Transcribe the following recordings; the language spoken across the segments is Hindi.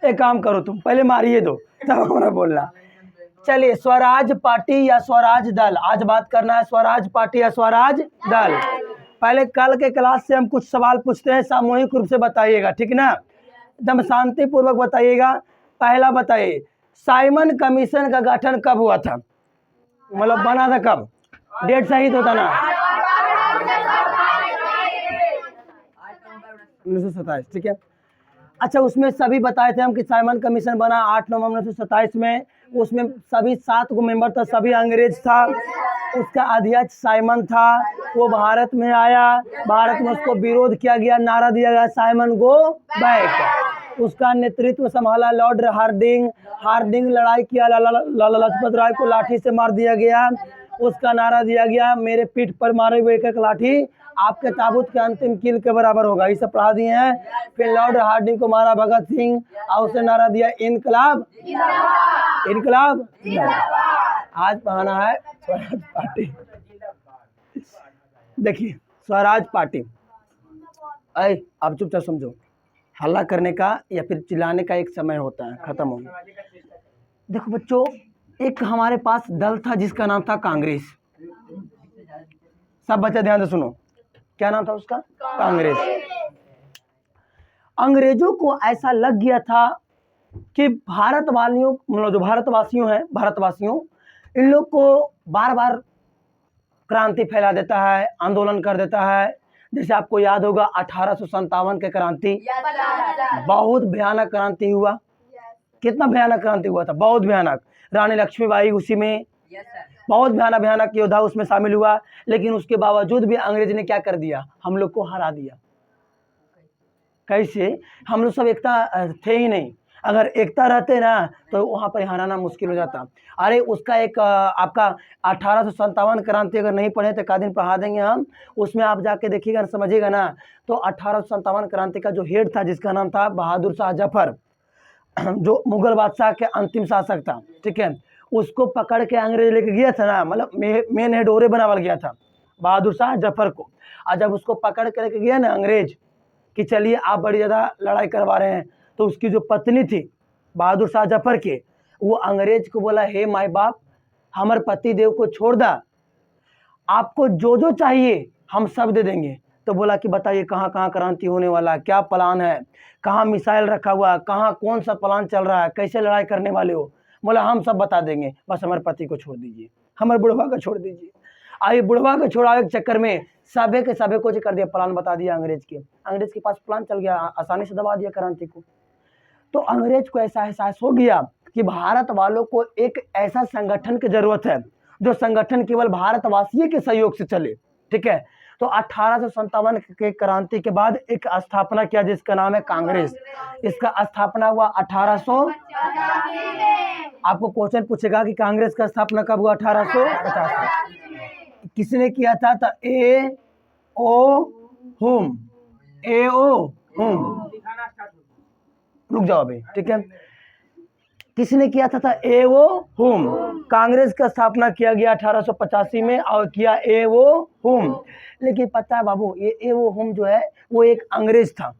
एक काम करो, तुम पहले मारिए दो तब हमारा बोलना। चलिए, स्वराज पार्टी या स्वराज दल, आज बात करना है स्वराज पार्टी या स्वराज दल। पहले कल के क्लास से हम कुछ सवाल पूछते हैं, सामूहिक रूप से बताइएगा, ठीक ना, एकदम शांतिपूर्वक बताइएगा। पहला बताइए, साइमन कमीशन का गठन कब हुआ था, मतलब बना था कब, डेट सही तो था ना, 1927, ठीक है। अच्छा, उसमें सभी बताए थे हम कि साइमन कमीशन बना 8 नवंबर 1927 में। उसमें सभी 7 को मेंबर था, सभी अंग्रेज था। उसका अध्यक्ष साइमन था, वो भारत में आया, भारत में उसको विरोध किया गया, नारा दिया गया साइमन गो बैक। उसका नेतृत्व संभाला लॉर्ड हार्डिंग। हार्डिंग लड़ाई किया, लाला लाजपत राय को लाठी से मार दिया गया। उसका नारा दिया गया, मेरे पीठ पर मारे हुए एक एक लाठी आपके ताबूत के अंतिम कील के बराबर होगा, ये सब पढ़ा दिए हैं। फिर लॉर्ड हार्डिंग को मारा भगत सिंह, और उसने नारा दिया इनकलाब इनकलाब। आज पढ़ाना है स्वराज पार्टी। देखिए, स्वराज पार्टी, अरे अब चुपचाप समझो, हल्ला करने का या फिर चिल्लाने का एक समय होता है, खत्म हो गया। देखो बच्चों, एक हमारे पास दल था जिसका नाम था कांग्रेस। सब बच्चे ध्यान से सुनो, क्या नाम था उसका, कांग्रेस। अंग्रेजों को ऐसा लग गया था कि भारत वालियों, मतलब जो भारतवासियों हैं, भारतवासियों, इन लोग को बार बार क्रांति फैला देता है, आंदोलन कर देता है। जैसे आपको याद होगा 1857 के क्रांति, बहुत भयानक क्रांति हुआ। कितना भयानक क्रांति हुआ था, बहुत भयानक। रानी लक्ष्मीबाई उसी में, बहुत भयानक योद्धा उसमें शामिल हुआ। लेकिन उसके बावजूद भी अंग्रेज ने क्या कर दिया, हम लोग को हरा दिया। कैसे, हम लोग सब एकता थे ही नहीं, अगर एकता रहते ना तो वहाँ पर हराना मुश्किल हो जाता। अरे उसका एक आपका 1857 क्रांति अगर नहीं पढ़े तो का दिन पढ़ा देंगे हम, उसमें आप जाके देखिएगा, समझिएगा ना। तो 1857 क्रांति का जो हेड था, जिसका नाम था बहादुर शाह जफर, जो मुगल बादशाह के अंतिम शासक था, ठीक है, उसको पकड़ के अंग्रेज लेके गया था ना, मतलब मेन हेड ओरे बनावल गया था बहादुर शाह जफर को। और जब उसको पकड़ के लेके गया ना अंग्रेज कि चलिए आप बड़ी ज़्यादा लड़ाई करवा रहे हैं, तो उसकी जो पत्नी थी बहादुर शाह जफर के, वो अंग्रेज को बोला, हे माई बाप, हमारे पति देव को छोड़ दा, आपको जो जो चाहिए हम सब दे देंगे। तो बोला कि बताइए कहाँ कहाँ क्रांति होने वाला, क्या प्लान है, कहाँ मिसाइल रखा हुआ, कहाँ कौन सा प्लान चल रहा है, कैसे लड़ाई करने वाले हो। बोला हम सब बता देंगे, बस हमारे पति को छोड़ दीजिए, हमारे बुढ़वा को छोड़ दीजिए। आई बुढ़वा को छोड़ावे के चक्कर में सभे के सभे को कर दिया, प्लान बता दिया अंग्रेज के पास प्लान चल गया, आसानी से दबा दिया क्रांति को। तो अंग्रेज को ऐसा एहसास हो गया कि भारत वालों को एक ऐसा संगठन की जरूरत है जो संगठन केवल भारतवासियों के सहयोग से चले, ठीक है। तो 1857 के क्रांति के बाद एक स्थापना किया जिसका नाम है कांग्रेस। इसका स्थापना हुआ 1800। आपको क्वेश्चन पूछेगा कि कांग्रेस का स्थापना कब हुआ, 1850। किसने किया था, तो ए ओ होम, रुक जाओ अभी, ठीक है। किसने किया था ए ओ होम। कांग्रेस का स्थापना किया गया 1885 में, और किया ए ओ होम। लेकिन पता है बाबू, ये ए ओ होम जो है वो एक अंग्रेज था।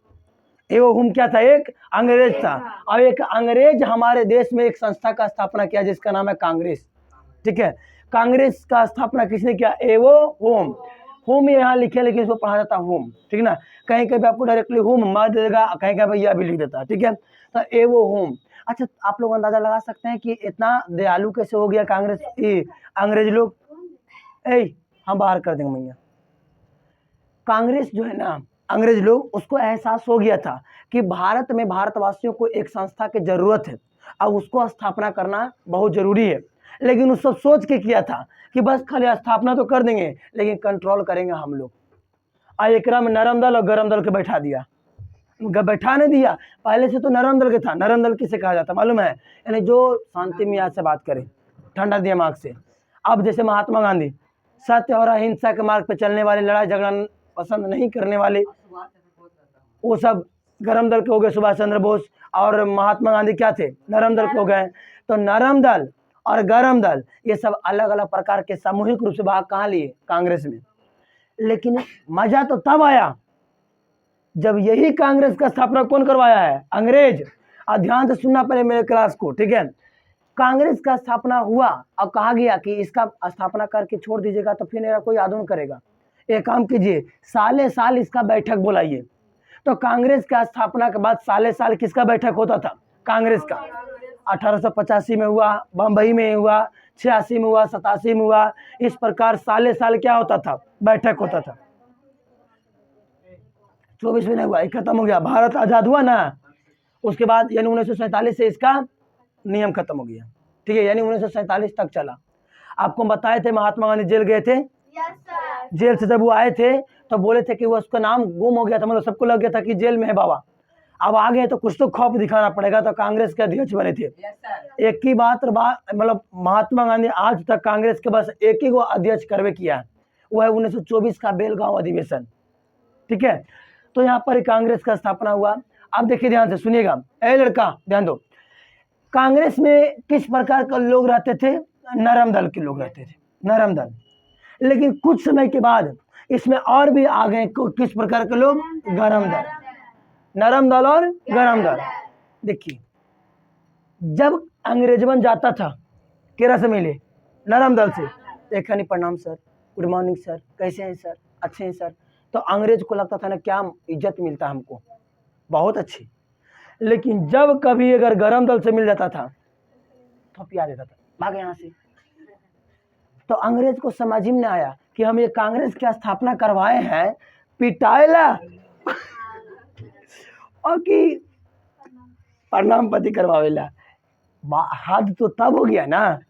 ए ओ होम क्या था, एक अंग्रेज था। और एक अंग्रेज हमारे देश में एक संस्था का स्थापना किया जिसका नाम है कांग्रेस, ठीक है। कांग्रेस का स्थापना किसने किया, ए ओ होम। होम यहाँ लिखे लेकिन इसको पढ़ा जाता होम, ठीक ना। कहीं कहीं आपको डायरेक्टली होम मार देगा, कहीं कहीं भैया भी लिख देता, ठीक है। तो ए वो होम। अच्छा, आप लोग अंदाजा लगा सकते हैं कि इतना दयालु कैसे हो गया कांग्रेस, अंग्रेज लोग। हम बाहर कर देंगे भैया। कांग्रेस जो है ना, अंग्रेज लोग, उसको एहसास हो गया था कि भारत में भारतवासियों को एक संस्था की जरूरत है, और उसको स्थापना करना बहुत जरूरी है। लेकिन उस सब सोच के किया था कि बस खाली स्थापना तो कर देंगे लेकिन कंट्रोल करेंगे हम लोग। और एक में नरम दल और गरम दल के बैठा दिया, बैठा नहीं दिया। पहले से तो नरम दल के था। नरम दल किसे कहा जाता मालूम है, यानी जो शांति मियाज से बात करे, ठंडा दिमाग से। अब जैसे महात्मा गांधी, सत्य और अहिंसा के मार्ग पर चलने वाले, लड़ाई झगड़ा पसंद नहीं करने वाले, वो सब गरम दल के हो गए। सुभाष चंद्र बोस और महात्मा गांधी क्या थे, नरम दल के हो गए। तो नरम दल और गरम दल ये सब अलग अलग प्रकार के सामूहिक रूप से भाग कहाँ लिए, कांग्रेस में। लेकिन मजा तो तब आया जब यही कांग्रेस का स्थापना कौन करवाया है? अंग्रेज। और ध्यान से सुनना पहले मेरे क्लास को, ठीक है। कांग्रेस का स्थापना हुआ और कहा गया कि इसका स्थापना करके छोड़ दीजिएगा तो फिर मेरा कोई आंदोलन करेगा। एक काम कीजिए, साले साल इसका बैठक बुलाइए। तो कांग्रेस का स्थापना के बाद साले साल किसका बैठक होता था? कांग्रेस का। 1885 में हुआ, बम्बई में हुआ, 86 में हुआ, 87 में हुआ। इस प्रकार साले साल क्या होता था? बैठक होता था। 24 में नहीं हुआ, खत्म हो गया। भारत आजाद हुआ ना, उसके बाद यानी 1947 से इसका नियम खत्म हो गया, ठीक है। यानी 1947 तक चला। आपको बताए थे महात्मा गांधी जेल गए थे। जेल से जब वो आए थे तो बोले थे कि वो उसका नाम गुम हो गया था, मतलब सबको लग गया था कि जेल में है बाबा। अब आ गए तो कुछ तो खौफ दिखाना पड़ेगा, तो कांग्रेस के अध्यक्ष बने थे। एक ही बात मतलब महात्मा गांधी आज तक कांग्रेस के बस एक ही को अध्यक्ष करवे किया है, वो है 1924 का बेलगांव अधिवेशन, ठीक है। तो यहाँ पर कांग्रेस का स्थापना हुआ। अब देखिए ध्यान से सुनिएगा, ए लड़का ध्यान दो। कांग्रेस में किस प्रकार के लोग रहते थे? नरम दल के लोग रहते थे, नरम दल। लेकिन कुछ समय के बाद इसमें और भी आ गए किस प्रकार के लोग? गरम दल। नरम दल और गरम दल। देखिए, जब अंग्रेजवन जाता था केरा से मिले नरम दल से, देखा नहीं, प्रणाम सर, गुड मॉर्निंग सर, कैसे हैं सर, अच्छे हैं सर। तो अंग्रेज को लगता था ना क्या इज्जत मिलता हमको, बहुत अच्छी। लेकिन जब कभी अगर गरम दल से मिल जाता था तो पिया देता था, भाग यहाँ से। तो अंग्रेज को समझ ही में नहीं आया कि हम ये कांग्रेस की स्थापना करवाए हैं पिटाएला और कि प्रणाम पति करवावेला। हद तो तब हो गया ना,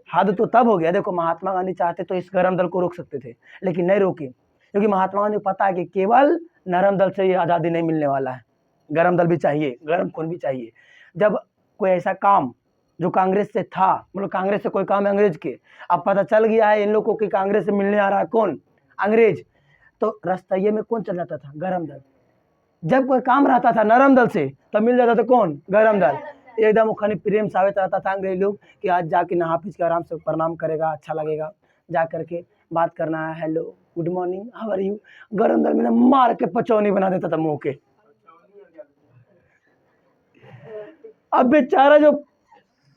हद तो तब हो गया। देखो, महात्मा गांधी चाहते तो इस गरम दल को रोक सकते थे, लेकिन नहीं रोके, क्योंकि महात्मा गांधी को पता है कि केवल नरम दल से ये आज़ादी नहीं मिलने वाला है, गरम दल भी चाहिए, गरम खून भी चाहिए। जब कोई ऐसा काम जो कांग्रेस से था, मतलब कांग्रेस से कोई काम है अंग्रेज के, अब पता चल गया है इन लोगों की कांग्रेस से मिलने आ रहा है कौन? अंग्रेज। तो रास्ते में कौन चल जाता था? गरम दल। जब कोई काम रहता था नरम दल से तो मिल जाता था कौन? गरम दल। एकदम उखनी प्रेम साबित रहता था अंग्रेज लोग कि आज जाके नहा पीस के आराम से प्रणाम करेगा, अच्छा लगेगा, जा करके बात करना है, hello good morning how are you. गरम दल में मार के पचौनी बना देता था मुंह के। अब बेचारा जो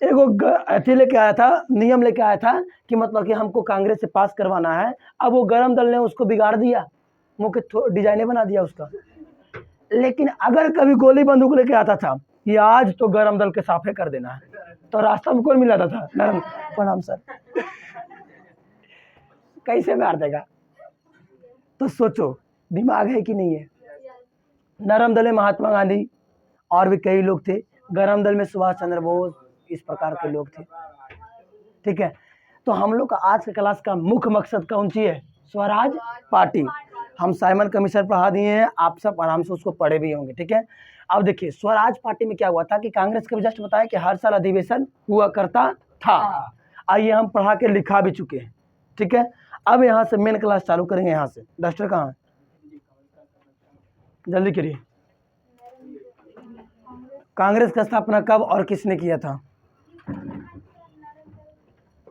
एगो अथी लेके आया था, नियम लेके आया था कि मतलब कि हमको कांग्रेस से पास करवाना है, अब वो गरम दल ने उसको बिगाड़ दिया, मुंह के डिजाइने बना दिया उसका। लेकिन अगर कभी गोली बंदूक लेके आता था कि आज तो गरम दल के साफे कर देना है, तो रास्ता में कौन मिला था? नरम। प्रणाम सर, कैसे मार देगा? तो सोचो दिमाग है कि नहीं है। नरम दल में महात्मा गांधी और भी कई लोग थे, गरम दल में सुभाष चंद्र बोस, इस प्रकार के लोग थे, ठीक है। तो हम लोग का आज के क्लास का मुख्य मकसद कौन सी है? स्वराज पार्टी। हम साइमन कमीशन पढ़ा दिए हैं, आप सब आराम से उसको पढ़े भी होंगे, ठीक है। अब देखिए स्वराज पार्टी में क्या हुआ था कि कांग्रेस के जस्ट बताया कि हर साल अधिवेशन हुआ करता था। आइए हम पढ़ा के लिखा भी चुके हैं, ठीक है। अब यहाँ से मेन क्लास चालू करेंगे। यहाँ से डस्टर कहाँ है? जल्दी करिए। कांग्रेस का स्थापना कब और किसने किया था?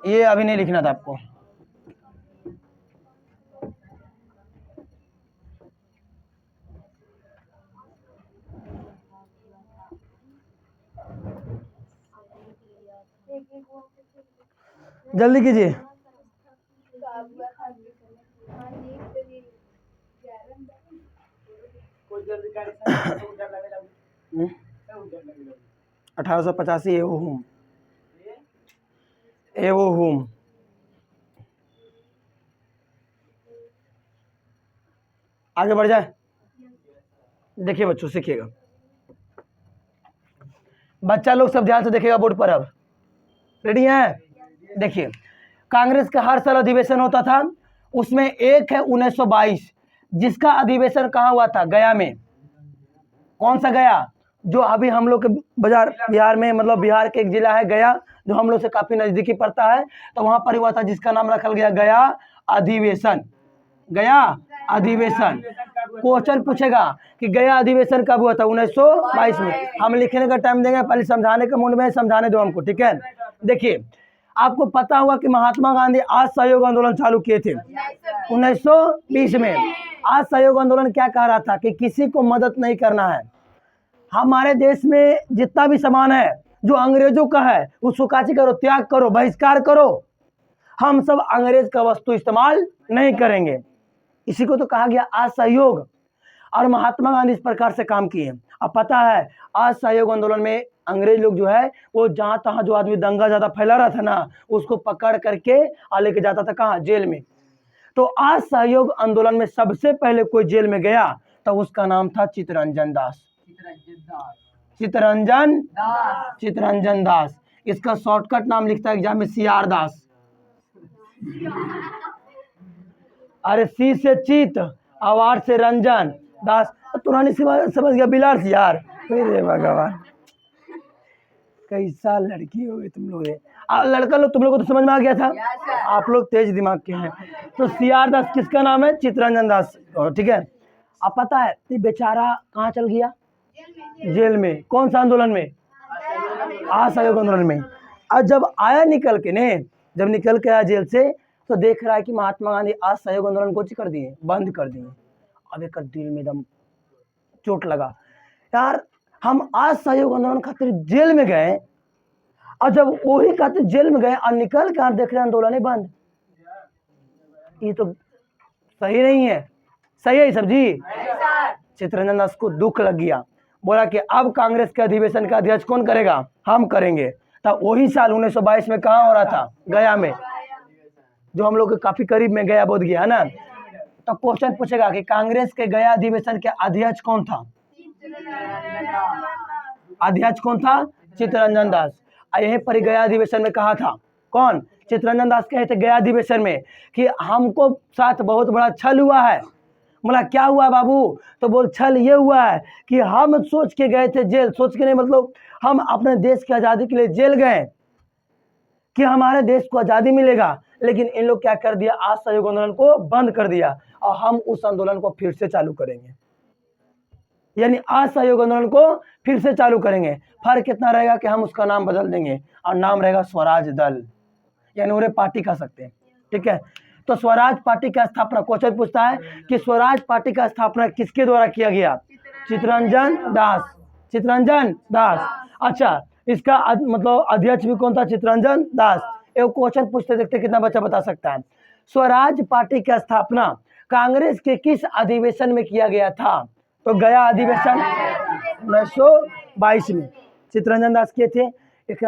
ये अभी नहीं लिखना था आपको। जल्दी कीजिए। हम्म 1885 एवो हुम। आगे बढ़ जाए। देखिए बच्चों, सीखिएगा, बच्चा लोग सब ध्यान से देखिएगा बोर्ड पर। अब रेडी हैं? देखिए, कांग्रेस का हर साल अधिवेशन होता था, उसमें एक है 1922 जिसका अधिवेशन कहाँ हुआ था? गया में। कौन सा गया? जो अभी हम लोग के बिहार में, मतलब बिहार के एक जिला है गया, जो हम लोग से काफी नजदीकी पड़ता है, तो वहां पर हुआ था, जिसका नाम रखा गया गया अधिवेशन। गया अधिवेशन। क्वेश्चन पूछेगा कि गया अधिवेशन कब हुआ था? 1922 में। हम लिखने का टाइम देंगे, पहले समझाने के मूड में समझाने दो हमको, ठीक है। देखिए, आपको पता हुआ कि महात्मा गांधी असहयोग आंदोलन चालू किए थे 1920 में। असहयोग आंदोलन क्या कह रहा था कि किसी को मदद नहीं करना है। हमारे देश में जितना भी सामान है जो अंग्रेजों का है उसको काची करो, त्याग करो, बहिष्कार करो। हम सब अंग्रेज का वस्तु इस्तेमाल नहीं करेंगे। इसी को तो कहा गया असहयोग। और महात्मा गांधी इस प्रकार से काम किए। अब पता है असहयोग आंदोलन में अंग्रेज लोग जो है वो जहां तहां जो आदमी दंगा ज्यादा फैला रहा था ना उसको पकड़ करके और लेके जाता था कहाँ, जेल में। तो असहयोग आंदोलन में सबसे पहले कोई जेल में गया तो उसका नाम था चित्तरंजन दास। चित्तरंजन दास। इसका शॉर्टकट नाम लिखता है एग्जाम में CR दास। अरे सी से चित, आवार से रंजन दास। तुरानी समझ गया बिलार यार। अरे भगवान कैसा लड़की हो गई तुम लोग। लड़का लोग तुम लोग को तो समझ में आ गया था, आप लोग तेज दिमाग के हैं। तो CR दास किसका नाम है? चित्तरंजन दास। ठीक है। अब पता है ये बेचारा कहाँ चल गया? जेल में। कौन सा आंदोलन में? असहयोग आंदोलन में। और जब आया निकल के ने, जब निकल के आया जेल से तो देख रहा है कि महात्मा गांधी असहयोग आंदोलन को कर दिए, बंद कर दिए। अब एक दिल में एकदम चोट लगा, यार हम असहयोग आंदोलन खातिर जेल में गए और जब वही खातिर जेल में गए और निकल कर देख रहे आंदोलन बंद। ये तो सही नहीं है। सही है सब जी? चित्तरंजन दास को दुख लग गया, बोला कि अब कांग्रेस के अधिवेशन का अध्यक्ष कौन करेगा? हम करेंगे। तब वही साल 1922 में कहाँ हो रहा था? गया में, जो हम लोग के काफी करीब में गया बोध गया है ना। तो क्वेश्चन पूछेगा कि कांग्रेस के गया अधिवेशन के अध्यक्ष कौन था? अध्यक्ष कौन था? चित्तरंजन दास। यहीं पर गया अधिवेशन में कहा था कौन? चित्तरंजन दास कहे थे गया अधिवेशन में कि हमको साथ बहुत बड़ा छल हुआ है। बोला क्या हुआ बाबू? तो बोल छल ये हुआ है कि हम सोच के गए थे जेल, सोच के नहीं मतलब हम अपने देश की आज़ादी के लिए जेल गए कि हमारे देश को आज़ादी मिलेगा, लेकिन इन लोग क्या कर दिया? असहयोग आंदोलन को बंद कर दिया और हम उस आंदोलन को फिर से चालू करेंगे। यानी असहयोग आंदोलन को फिर से चालू करेंगे। फर्क कितना रहेगा कि हम उसका नाम बदल देंगे और नाम रहेगा स्वराज दल, यानी उन्हें पार्टी कह सकते हैं। ठीक है। तो स्वराज पार्टी का स्थापना, क्वेश्चन पूछता है कि स्वराज पार्टी का स्थापना किसके द्वारा किया गया? चित्तरंजन दास। चित्तरंजन दास। अच्छा, इसका मतलब अध्यक्ष भी कौन था? चित्तरंजन दास। एक क्वेश्चन पूछते, देखते कितना बच्चा बता सकता है। स्वराज पार्टी का स्थापना कांग्रेस के किस अधिवेशन में किया गया था? तो गया अधिवेशन 1922 में चित्तरंजन दास किए थे। एक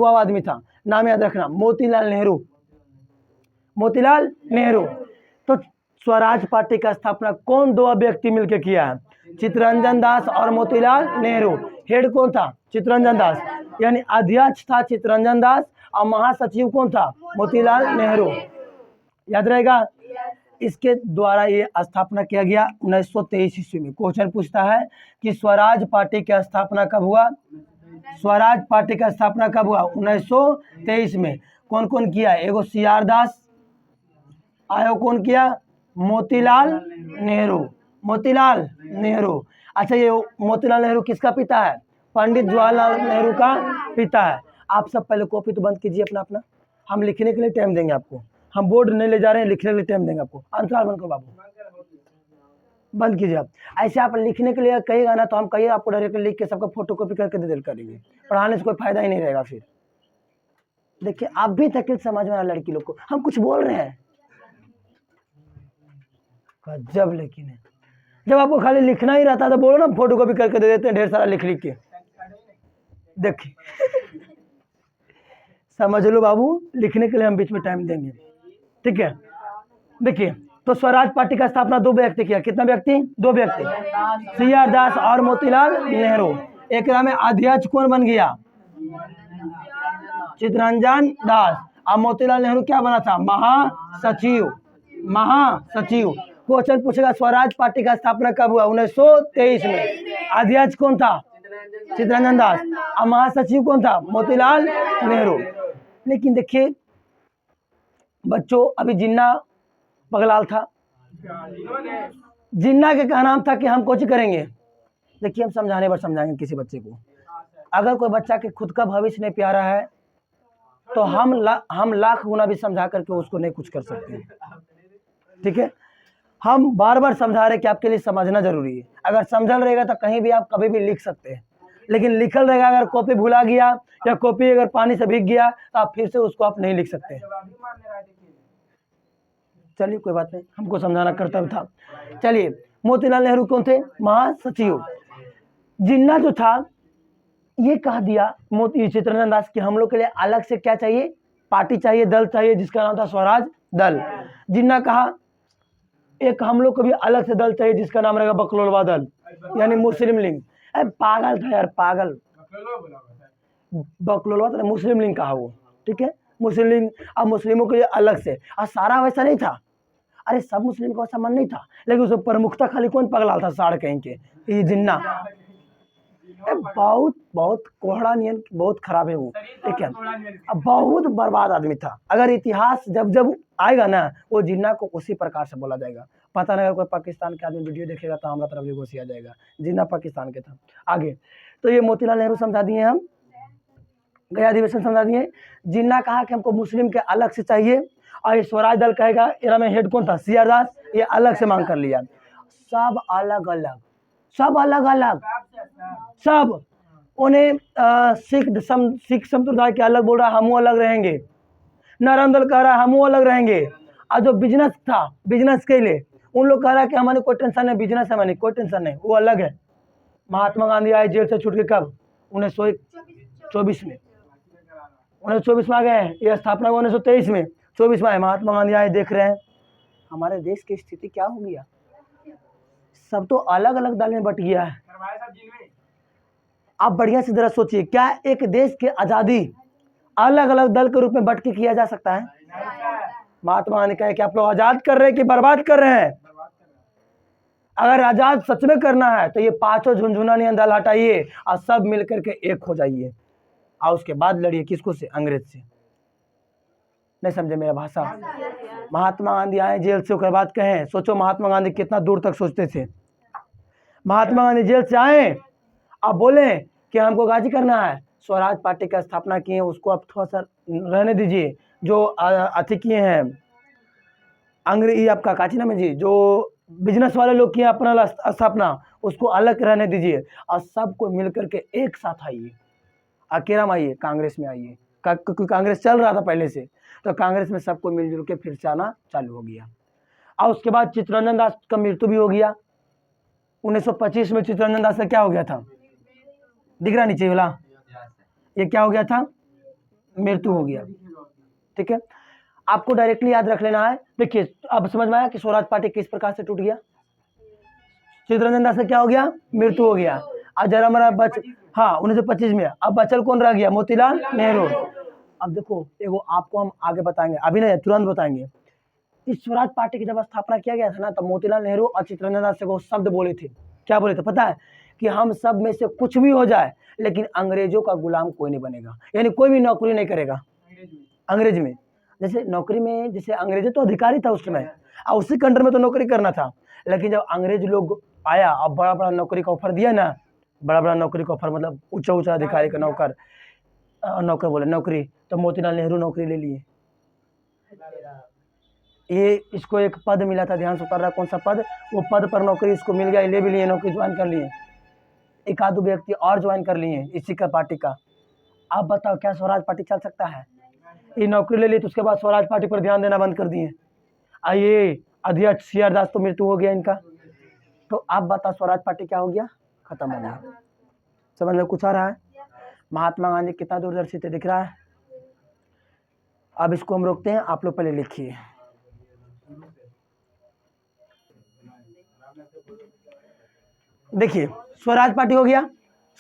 आदमी था, नाम याद रखना, मोतीलाल नेहरू। मोतीलाल नेहरू। तो स्वराज पार्टी का स्थापना कौन दो व्यक्ति मिलकर किया है? चित्तरंजन दास और मोतीलाल नेहरू। हेड कौन था? चित्तरंजन दास। यानी अध्यक्ष था चित्तरंजन दास और महासचिव कौन था? मोतीलाल नेहरू। याद रहेगा। इसके द्वारा ये स्थापना किया गया 1923 ईस्वी में। क्वेश्चन पूछता है कि स्वराज पार्टी की स्थापना कब हुआ? स्वराज पार्टी का स्थापना कब हुआ? 1923 में। कौन कौन किया? एगो CR दास आयो, कौन किया? मोतीलाल नेहरू। मोतीलाल नेहरू। अच्छा, ये मोतीलाल नेहरू किसका पिता है? पंडित जवाहरलाल नेहरू का पिता है। आप सब पहले कॉपी तो बंद कीजिए अपना अपना, हम लिखने के लिए टाइम देंगे आपको। हम बोर्ड नहीं ले जा रहे हैं, लिखने के लिए टाइम देंगे आपको। अंतराल बंद करो बाबू, बंद कीजिए आप। ऐसे आप लिखने के लिए कहिएगा ना तो हम कहिए आपको डायरेक्टली लिख के सबका फोटो कॉपी करके दे करेंगे। पढ़ाने से कोई फायदा ही नहीं रहेगा। फिर देखिए आप भी तकलीफ समझ में आ लड़की लोग को, हम कुछ बोल रहे हैं जब, लेकिन है जब आपको खाली लिखना ही रहता तो बोलो ना फोटो कॉपी करके दे देते हैं ढेर सारा लिख लिख के। देखिए समझ लो बाबू, लिखने के लिए हम बीच में टाइम देंगे। ठीक है। देखिए तो स्वराज पार्टी का स्थापना दो व्यक्ति किया। कितना व्यक्ति? दो व्यक्ति, CR दास और मोतीलाल नेहरू। एक में अध्यक्ष कौन बन गया? चित्तरंजन दास। और मोतीलाल नेहरू क्या बना था? महासचिव। महासचिव। क्वेश्चन पूछेगा स्वराज पार्टी का स्थापना कब हुआ? 1923 में। अध्यक्ष कौन था? चित्तरंजन दास। और महासचिव कौन था? मोतीलाल नेहरू। लेकिन देखिए बच्चों, अभी जिन्ना पगलाल था, जिन्ना के क्या नाम था कि हम कुछ करेंगे। देखिए हम समझाने पर समझाएंगे किसी बच्चे को। अगर कोई बच्चा के खुद का भविष्य नहीं प्यारा है तो हम लाख गुना भी समझा करके उसको नहीं कुछ कर सकते हैं। ठीक है। हम बार बार समझा रहे कि आपके लिए समझना जरूरी है। अगर समझल रहेगा तो कहीं भी आप कभी भी लिख सकते हैं, लेकिन लिखल रहेगा अगर कॉपी भुला गया या कॉपी अगर पानी से भीग गया तो आप फिर से उसको आप नहीं लिख सकते। चलिए कोई बात नहीं, हमको समझाना कर्तव्य था। चलिए, मोतीलाल नेहरू कौन थे? महासचिव। जिन्ना जो था ये कह दिया मोती चित्तरंजन दास कि हम लोग के लिए अलग से क्या चाहिए, पार्टी चाहिए, दल चाहिए, जिसका नाम था स्वराज दल। जिन्ना कहा एक हम लोग को भी अलग से दल चाहिए जिसका नाम रहेगा बकलोलवा दल, यानी मुस्लिम लीग। अरे पागल था यार, पागल। बकलोलवा दल मुस्लिम लीग कहा वो, ठीक है, मुस्लिम लीग। अब मुस्लिमों के लिए अलग से, और सारा वैसा नहीं था, अरे सब मुस्लिम का वैसा मन नहीं था, लेकिन उसमें प्रमुखता खाली कौन पगला था? साढ़ कहीं के ये जिन्ना। बहुत बहुत कोहड़ा नियन, बहुत खराब है वो, ठीक है, अब बहुत बर्बाद आदमी था। अगर इतिहास जब जब आएगा ना, वो जिन्ना को उसी प्रकार से बोला जाएगा। पता नहीं अगर कोई पाकिस्तान के आदमी वीडियो देखेगा तो हमारा तरफ भी घुस आ जाएगा, जिन्ना पाकिस्तान के था। आगे तो ये मोतीलाल नेहरू समझा दिए हम, गया अधिवेशन समझा दिए। जिन्ना कहा कि हमको मुस्लिम के अलग से चाहिए, और ये स्वराज दल कहेगा, इरा में हेड कौन था? CR दास, ये अलग से मांग कर लिया। सब अलग अलग, सब अलग अलग, सब उन्हें सिख संप्रदाय के अलग बोल रहा है, हम अलग रहेंगे। नारायण दल कह रहा है हम अलग रहेंगे। और जो बिजनेस था, बिजनेस के लिए उन लोग कह रहा है कि हमारे कोई टेंशन नहीं, बिजनेस है, हमारी कोई टेंशन नहीं, वो अलग है। महात्मा गांधी आए जेल से छूट के कब? 1924 में, 1924 में आ गए हैं। ये स्थापना हुआ 1923 में, 24 में आए महात्मा गांधी आए। देख रहे हैं हमारे देश की स्थिति क्या हो गया, सब तो अलग अलग दल में बट गया है। आप बढ़िया से जरा सोचिए, क्या एक देश की आजादी अलग अलग दल के रूप में बट के किया जा सकता है? महात्मा गांधी कहे कि आप लोग आजाद कर रहे हैं कि बर्बाद कर रहे हैं? अगर आजाद सच में करना है तो ये पांचों झुंझुना नहीं दल हटाइए और सब मिलकर के एक हो जाइए, और उसके बाद लड़िए। किसको से? अंग्रेज से। नहीं समझे मेरा भाषा? महात्मा गांधी आए जेल से, उसके बाद कहें, सोचो महात्मा गांधी कितना दूर तक सोचते थे। महात्मा गांधी जेल से आए, अब बोले कि हमको गाजी करना है, स्वराज पार्टी का स्थापना किए, उसको आप थोड़ा सा रहने दीजिए। जो अति किए हैं अंग्रेजी, आपका काची नाम है जी, जो बिजनेस वाले लोग किए अपना स्थापना, उसको अलग रहने दीजिए, और सबको मिलकर के एक साथ आइए, अकेला में आइए, कांग्रेस में आइए। क्योंकि कांग्रेस चल रहा था पहले से, तो कांग्रेस में सबको मिलजुल के फिर से आना चालू हो गया। और उसके बाद चित्तरंजन दास का मृत्यु भी हो गया 1925 में। चित्तरंजन दास का क्या हो गया था? दिख रहा नीचे वाला, ये क्या हो गया था? मृत्यु हो गया, ठीक है। आपको डायरेक्टली याद रख लेना है। देखिए अब समझ में आया कि स्वराज पार्टी किस प्रकार से टूट गया। चित्तरंजन दास का क्या हो गया? मृत्यु हो गया। और जरा हमारा 1925 में। अब बचल कौन रह गया? मोतीलाल नेहरू। अब देखो एगो आपको हम आगे बताएंगे, अभी नहीं तुरंत बताएंगे। इस स्वराज पार्टी की जब स्थापना किया गया था ना, तो मोतीलाल नेहरू और चित्तरंजन दास से वो शब्द बोले थे। क्या बोले थे पता है? कि हम सब में से कुछ भी हो जाए, लेकिन अंग्रेजों का गुलाम कोई नहीं बनेगा, यानी कोई भी नौकरी नहीं करेगा अंग्रेज में। जैसे नौकरी में, जैसे अंग्रेज तो अधिकारी था उस समय, और उसी कंट्री में तो नौकरी करना था, लेकिन जब अंग्रेज लोग आया और बड़ा बड़ा नौकरी का ऑफर दिया ना, बड़ा बड़ा नौकरी का ऑफर मतलब ऊंचा ऊंचा अधिकारी का नौकर बोले नौकरी, तो मोतीलाल नेहरू नौकरी ले लिए। ये इसको एक पद मिला था, ध्यान से उतर रहा, कौन सा पद? वो पद पर नौकरी इसको मिल गया, ले भी लिए, नौकरी ज्वाइन कर लिए। एक आध व्यक्ति और ज्वाइन कर लिए इसी का पार्टी का। आप बताओ क्या स्वराज पार्टी चल सकता है? ये नौकरी ले ली तो उसके बाद स्वराज पार्टी पर ध्यान देना बंद कर दिए। आइए अध्यक्ष CR दास तो मृत्यु हो गया इनका, तो आप बताओ स्वराज पार्टी क्या हो गया? खत्म हो गया। समझ में कुछ आ रहा है? महात्मा गांधी कितना दूरदर्शी थे, दिख रहा है? अब इसको हम रोकते हैं, आप लोग पहले लिखिए। देखिए स्वराज पार्टी हो गया,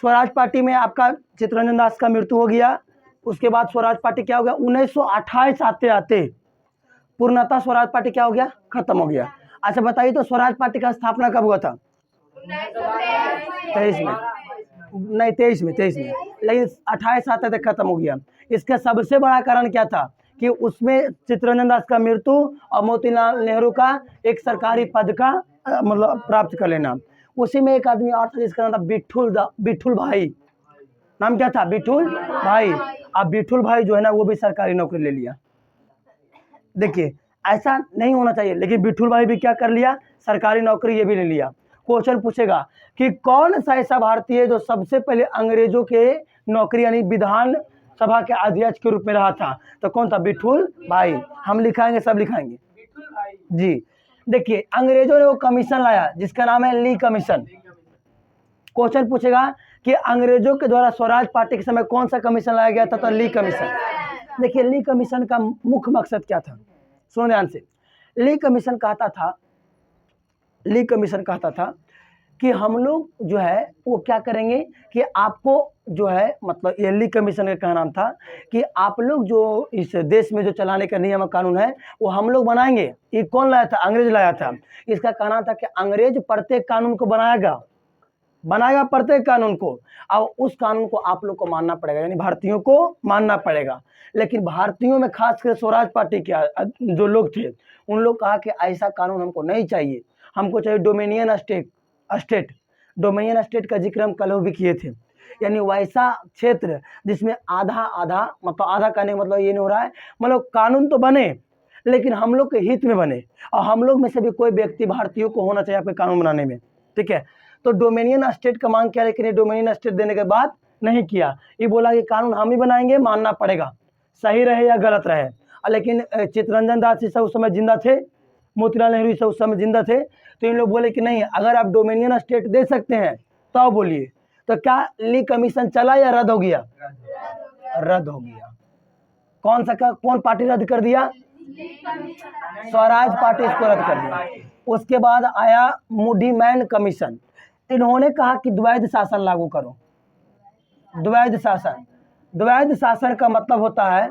स्वराज पार्टी में आपका चित्तरंजन दास का मृत्यु हो गया। उसके बाद स्वराज पार्टी क्या हो गया? 1928 आते आते पूर्णतः स्वराज पार्टी क्या हो गया? खत्म हो गया। अच्छा बताइए तो स्वराज पार्टी का स्थापना कब हुआ था? 23 में, नहीं 23 में, लेकिन 28 आते तक खत्म हो गया। इसका सबसे बड़ा कारण क्या था? कि उसमें चित्तरंजन दास का मृत्यु और मोतीलाल नेहरू का एक सरकारी पद का मतलब प्राप्त कर लेना। उसी में एक आदमी और था जिसका नाम था बिठुल भाई। नाम क्या था? बिठुल भाई। अब बिठुल भाई जो है ना, वो भी सरकारी नौकरी ले लिया। देखिए ऐसा नहीं होना चाहिए। लेकिन बिट्ठुल भाई भी क्या कर लिया, सरकारी नौकरी ये भी ले लिया। क्वेश्चन पूछेगा कि कौन सा ऐसा भारतीय है जो सबसे पहले अंग्रेजों के नौकरी यानी विधान सभा के अध्यक्ष के रूप में रहा था, तो कौन था, बिट्ठुल भाई। हम लिखाएंगे, सब लिखाएंगे जी। देखिए अंग्रेजों ने वो कमीशन लाया जिसका नाम है ली कमीशन। क्वेश्चन पूछेगा कि अंग्रेजों के द्वारा स्वराज पार्टी के समय कौन सा कमीशन लाया गया था, तो ली कमीशन। देखिए ली कमीशन का मुख्य मकसद क्या था, सुनो ध्यान से। ली कमीशन कहता था कि हम लोग जो है वो क्या करेंगे कि आपको जो है, मतलब ये ली कमीशन का कहना था कि आप लोग जो इस देश में जो चलाने का नियम कानून है वो हम लोग बनाएंगे। ये कौन लाया था, अंग्रेज लाया था। इसका कहना था कि अंग्रेज प्रत्येक कानून को बनाएगा प्रत्येक कानून को, और उस कानून को आप लोग को मानना पड़ेगा, यानी भारतीयों को मानना पड़ेगा। लेकिन भारतीयों में खासकर स्वराज पार्टी के जो लोग थे उन लोग कहा कि ऐसा कानून हमको नहीं चाहिए, हमको चाहिए डोमिनियन स्टेट। डोमिनियन स्टेट का जिक्र हम कल भी किए थे, यानी वैसा क्षेत्र जिसमें आधा आधा, मतलब आधा कहने का मतलब ये नहीं हो रहा है, मतलब कानून तो बने लेकिन हम लोग के हित में बने, और हम लोग में से भी कोई व्यक्ति भारतीयों को होना चाहिए आपके कानून बनाने में, ठीक है। तो डोमिनियन स्टेट का मांग किया, लेकिन ये डोमिनियन स्टेट देने के बाद नहीं किया। ये बोला कि कानून हम ही बनाएंगे, मानना पड़ेगा, सही रहे या गलत रहे। लेकिन चित्तरंजन दास जी सब उस समय जिंदा थे, मोतीलाल नेहरू सब उस समय जिंदा थे, तो इन लोग बोले कि नहीं, अगर आप डोमिनियन स्टेट दे सकते हैं तो बोलिए। तो क्या ली कमीशन चला या रद्द हो गया, रद्द हो गया। कौन पार्टी रद्द कर दिया, स्वराज पार्टी इसको रद्द कर दिया। उसके बाद आया मूडीमैन कमीशन। इन्होंने कहा कि द्वैध शासन लागू करो। द्वैध शासन का मतलब होता है,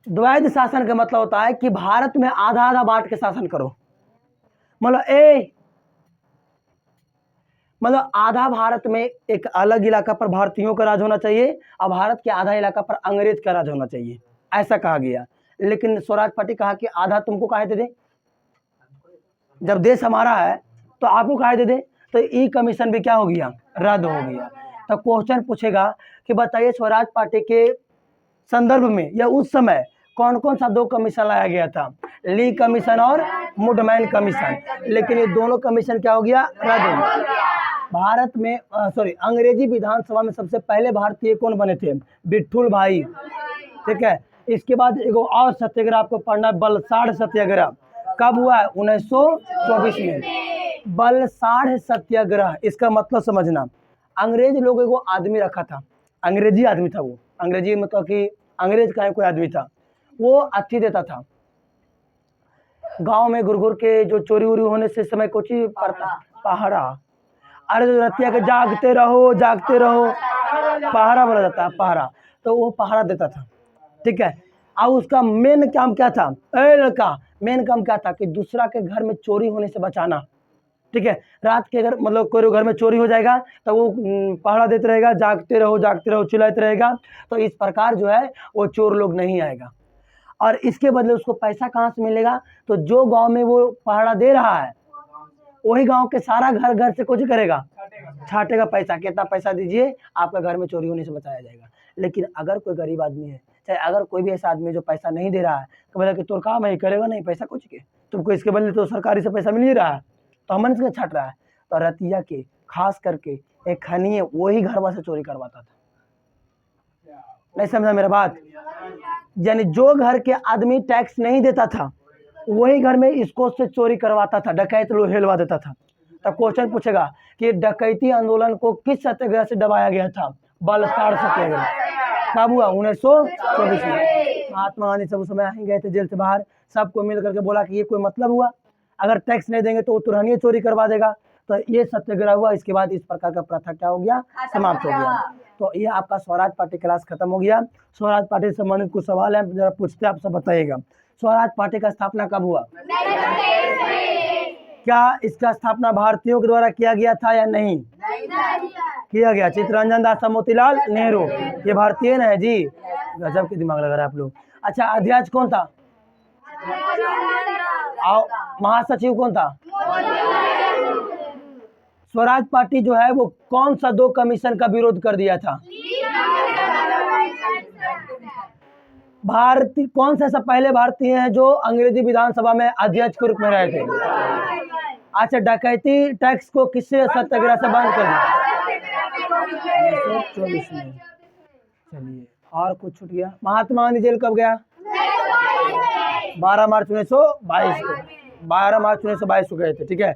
द्वैध शासन का मतलब होता है कि भारत में आधा आधा बांट के शासन करो। मतलब आधा भारत में एक अलग इलाका पर भारतीयों का राज होना चाहिए और भारत के आधा इलाका पर अंग्रेज का राज होना चाहिए, ऐसा कहा गया। लेकिन स्वराज पार्टी कहा कि आधा तुमको काहे दे दे, जब देश हमारा है तो आपको काहे दे दे। तो ई कमीशन भी क्या हो गया, रद्द हो गया। तो क्वेश्चन पूछेगा कि बताइए स्वराज पार्टी के संदर्भ में या उस समय कौन कौन सा दो कमीशन लाया गया था, ली कमीशन और मूडमैन कमीशन। लेकिन ये दोनों कमीशन क्या हो गया, रद्द हो गया। भारत में अंग्रेजी विधानसभा में सबसे पहले भारतीय कौन बने थे, बिट्ठुल भाई, ठीक है। इसके बाद एगो और सत्याग्रह आपको पढ़ना, बलसाड़ सत्याग्रह। कब हुआ है, 1924 में बलसाड़ सत्याग्रह। इसका मतलब समझना, अंग्रेज लोगों को आदमी रखा था, अंग्रेजी आदमी था वो, अंग्रेजी मतलब कि अंग्रेज का कोई आदमी था, वो अथी देता था गांव में गुरगुर के जो चोरी उरी होने से समय कुछ पड़ता, पहरा। अरे जो रतिया के जागते रहो पहरा बोला जाता है, पहरा। तो वो पहरा देता था, ठीक है। और उसका मेन काम क्या था, लड़का मेन काम क्या था कि दूसरा के घर में चोरी होने से बचाना, ठीक है। रात के अगर मतलब कोई घर में चोरी हो जाएगा तो वो पहरा देते रहेगा, जागते रहो चिल्लाते रहेगा। तो इस प्रकार जो है वो चोर लोग नहीं आएगा, और इसके बदले उसको पैसा कहाँ से मिलेगा, तो जो गांव में वो पहरा दे रहा है वही गांव के सारा घर से कुछ करेगा, छाटेगा पैसा, कितना पैसा दीजिए आपका घर में चोरी होने से बचाया जाएगा। लेकिन अगर कोई गरीब आदमी है, चाहे अगर कोई भी ऐसा आदमी जो पैसा नहीं दे रहा है, तो बोला कि तोर काम है, करेगा नहीं पैसा कुछ के, तुमको इसके बदले तो सरकारी से पैसा मिल ही रहा है, तो हमने इसका छाट रहा है। तो रतिया के खास करके एक खनिए वही घर से चोरी करवाता था। नहीं समझा मेरा बात, यानी जो घर के आदमी टैक्स नहीं देता था वही घर में इसको से चोरी करवाता था, डकैत लोग हेलवा देता था। तब क्वेश्चन पूछेगा कि डकैती आंदोलन को किस सत्याग्रह से दबाया गया था, बलसाड़ सत्याग्रह। कब हुआ, 1924 में। महात्मा गांधी सब उस समय ही गए थे जेल से बाहर, सबको मिल करके बोला कि ये कोई मतलब हुआ, अगर टैक्स नहीं देंगे तो वो तुरंत चोरी करवा देगा। तो ये सत्याग्रह हुआ, इसके बाद इस प्रकार का प्रथा क्या हो गया, समाप्त हो गया। तो ये आपका स्वराज पार्टी क्लास खत्म हो गया। स्वराज पार्टी से संबंधित कुछ सवाल है, जरा पूछते आप सब बताइएगा। स्वराज पार्टी का स्थापना कब हुआ, क्या इसका स्थापना भारतीयों के द्वारा किया गया था या नहीं किया गया, चित्तरंजन दास मोतीलाल नेहरू, ये भारतीय ना है जी, गजब के दिमाग लगा रहा है आप लोग। अच्छा अध्यक्ष कौन था, और महासचिव कौन था, स्वराज पार्टी जो है वो कौन सा दो कमीशन का विरोध कर दिया था, भारतीय कौन सा ऐसा पहले भारतीय हैं जो अंग्रेजी विधानसभा में अध्यक्ष के रूप में रहे थे? अच्छा, डकैती टैक्स को किससे सत्याग्रह से बंद कर दिया? 1924 में। चलिए, और कुछ छूट गया? महात्मा गांधी जेल कब गया? 12 मार्च 1922 को। 12 मार्च 1922 को गए थे, ठीक है।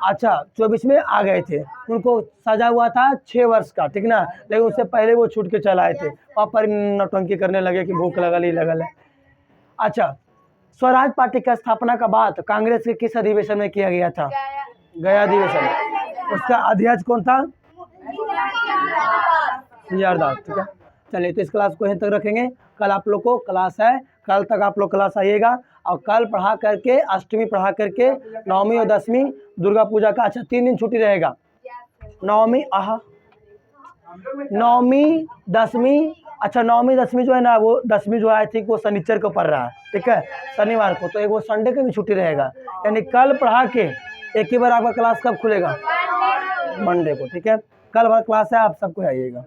अच्छा, 24 में आ गए थे। उनको सजा हुआ था 6 वर्ष का, ठीक ना, लेकिन उससे पहले वो छूट के चला आए थे। वहाँ पर नौटंकी करने लगे कि भूख लगल ही लगल है। अच्छा, स्वराज पार्टी की स्थापना का बात कांग्रेस के किस अधिवेशन में किया गया था? गया अधिवेशन। उसका अध्यक्ष कौन था? CR दास, ठीक है। चलिए, तो इस क्लास को यहीं तक रखेंगे। कल आप लोग को क्लास है, कल तक आप लोग क्लास आइएगा। और कल पढ़ा करके, अष्टमी पढ़ा करके, नवमी और दसवीं दुर्गा पूजा का, अच्छा 3 दिन छुट्टी रहेगा। नवमी नवमी दसवीं, अच्छा नवमी दसवीं जो है ना, वो दसवीं जो है आई थिंक वो शनिचर को पड़ रहा है, ठीक है, शनिवार को। तो एक वो संडे को भी छुट्टी रहेगा। यानी कल पढ़ा के एक ही बार आपका क्लास कब खुलेगा? मंडे को, ठीक है। कल भर क्लास है, आप सबको आइएगा।